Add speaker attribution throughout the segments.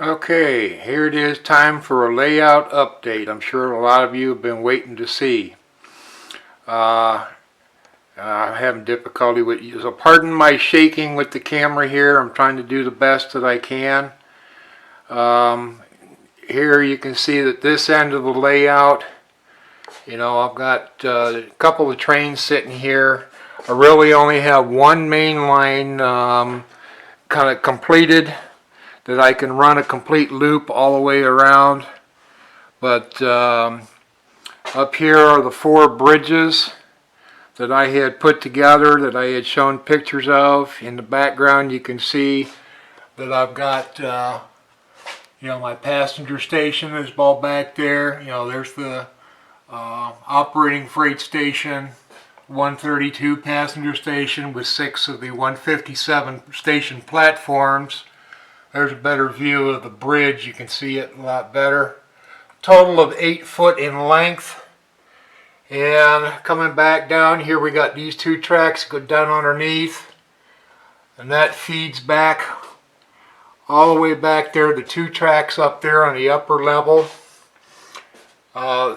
Speaker 1: Okay, here it is, time for a layout update. I'm sure a lot of you have been waiting to see. I'm having difficulty with you, so pardon my shaking with the camera here. I'm trying to do the best that I can. Here you can see that this end of the layout, I've got a couple of trains sitting here. I really only have one main line kind of completed, that I can run a complete loop all the way around. But up here are the 4 bridges that I had put together, that I had shown pictures of. In the background you can see that I've got my passenger station is all back there. There's the operating freight station, 132 passenger station with 6 of the 157 station platforms. There's a better view of the bridge. You can see it a lot better. Total of 8 foot in length. And coming back down here, we got these 2 tracks go down underneath, and that feeds back all the way back there. The 2 tracks up there on the upper level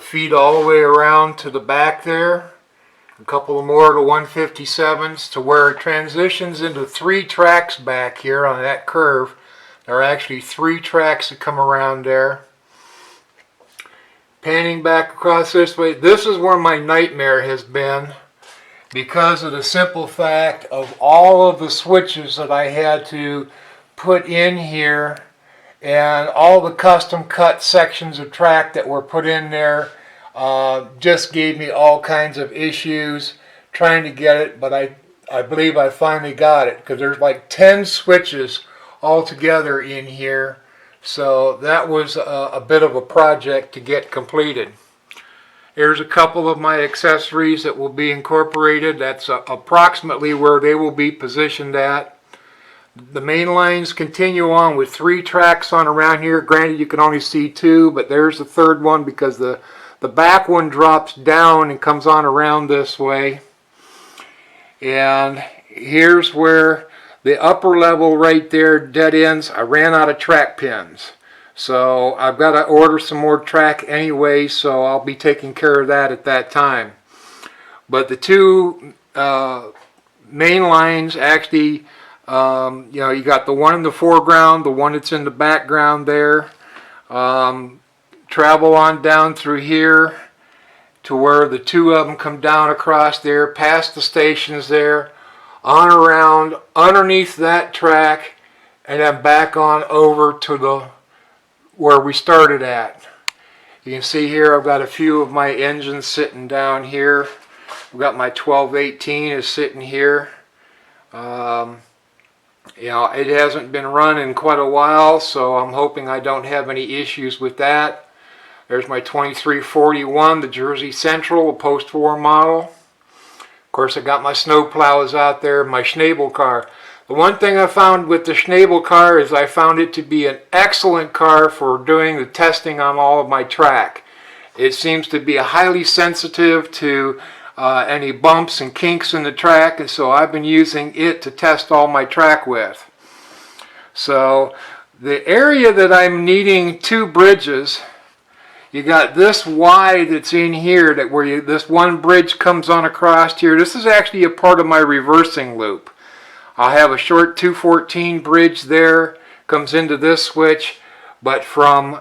Speaker 1: feed all the way around to the back there. A couple of more of the 157s to where it transitions into 3 tracks back here on that curve. There are actually 3 tracks that come around there. Panning back across this way, this is where my nightmare has been, because of the simple fact of all of the switches that I had to put in here, and all the custom cut sections of track that were put in there just gave me all kinds of issues trying to get it. But I believe I finally got it, because there's like 10 switches all together in here. So that was a bit of a project to get completed. Here's a couple of my accessories that will be incorporated. That's approximately where they will be positioned at. The main lines continue on with 3 tracks on around here. Granted, you can only see 2, but there's the 3rd one, because the back one drops down and comes on around this way. And here's where the upper level right there dead ends. I ran out of track pins, so I've got to order some more track anyway, so I'll be taking care of that at that time. But the 2 main lines actually, you got the one in the foreground, the one that's in the background there. Travel on down through here to where the 2 of them come down across there, past the stations there, on around underneath that track, and then back on over to the where we started at. You can see here I've got a few of my engines sitting down here. I've got my 1218 is sitting here. It hasn't been run in quite a while, so I'm hoping I don't have any issues with that. There's my 2341, the Jersey Central, a post-war model. Of course, I got my snow plows out there, my Schnabel car. The one thing I found with the Schnabel car is I found it to be an excellent car for doing the testing on all of my track. It seems to be highly sensitive to any bumps and kinks in the track, and so I've been using it to test all my track with. So the area that I'm needing 2 bridges, you got this Y that's in here, that where this one bridge comes on across here. This is actually a part of my reversing loop. I'll have a short 214 bridge there, comes into this switch, but from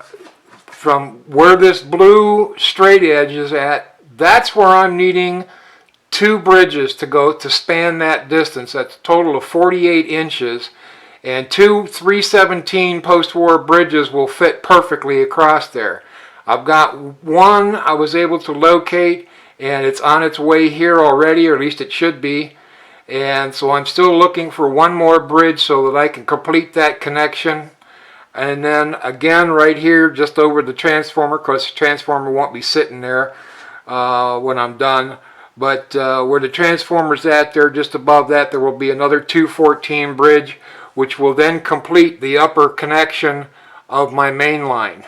Speaker 1: where this blue straight edge is at, that's where I'm needing 2 bridges to go to span that distance. That's a total of 48 inches, and 2 317 post-war bridges will fit perfectly across there. I've got one I was able to locate, and it's on its way here already, or at least it should be. And so I'm still looking for one more bridge so that I can complete that connection. And then again right here just over the transformer, because the transformer won't be sitting there when I'm done. But where the transformer's at there, just above that, there will be another 214 bridge, which will then complete the upper connection of my main line.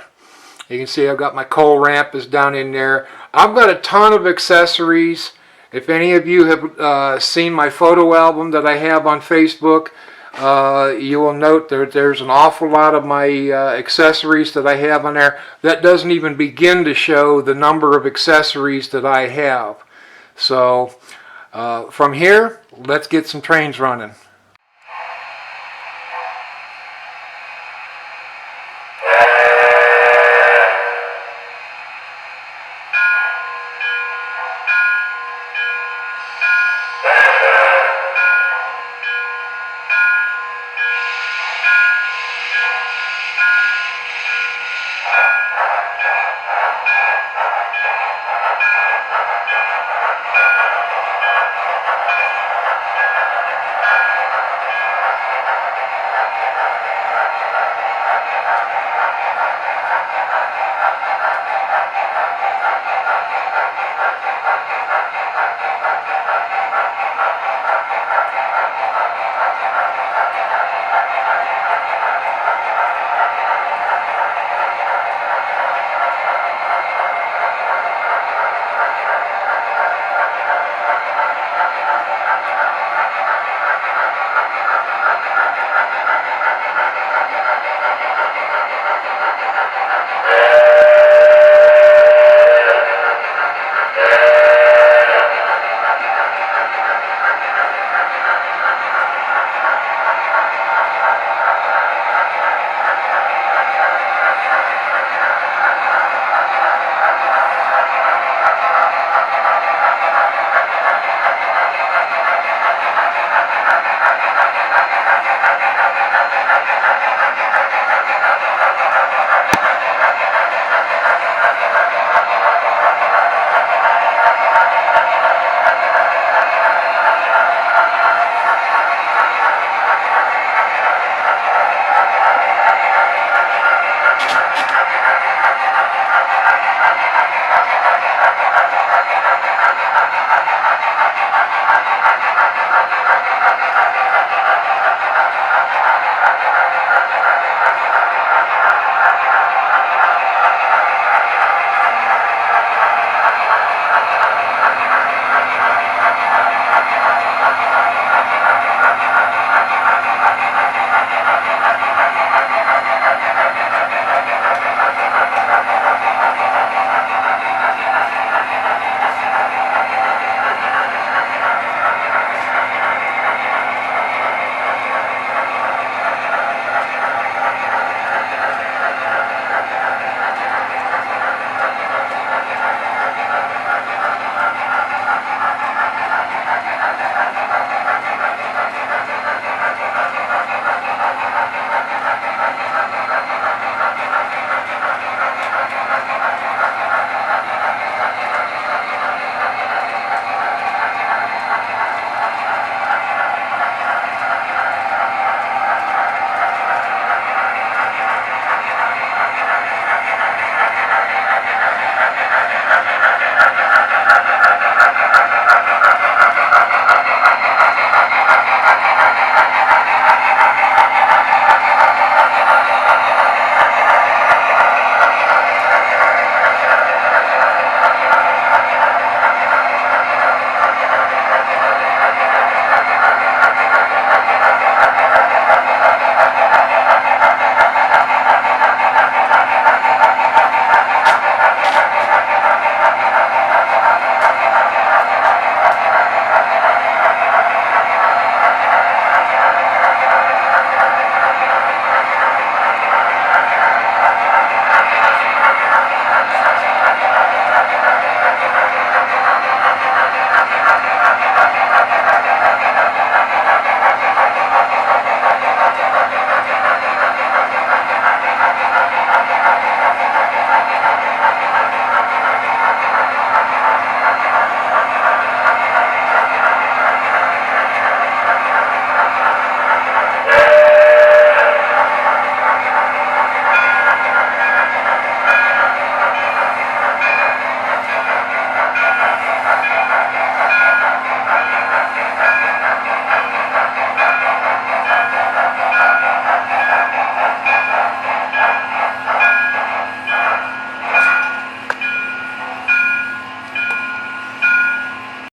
Speaker 1: You can see I've got my coal ramp is down in there. I've got a ton of accessories. If any of you have seen my photo album that I have on Facebook, you will note that there's an awful lot of my accessories that I have on there. That doesn't even begin to show the number of accessories that I have. So from here, let's get some trains running.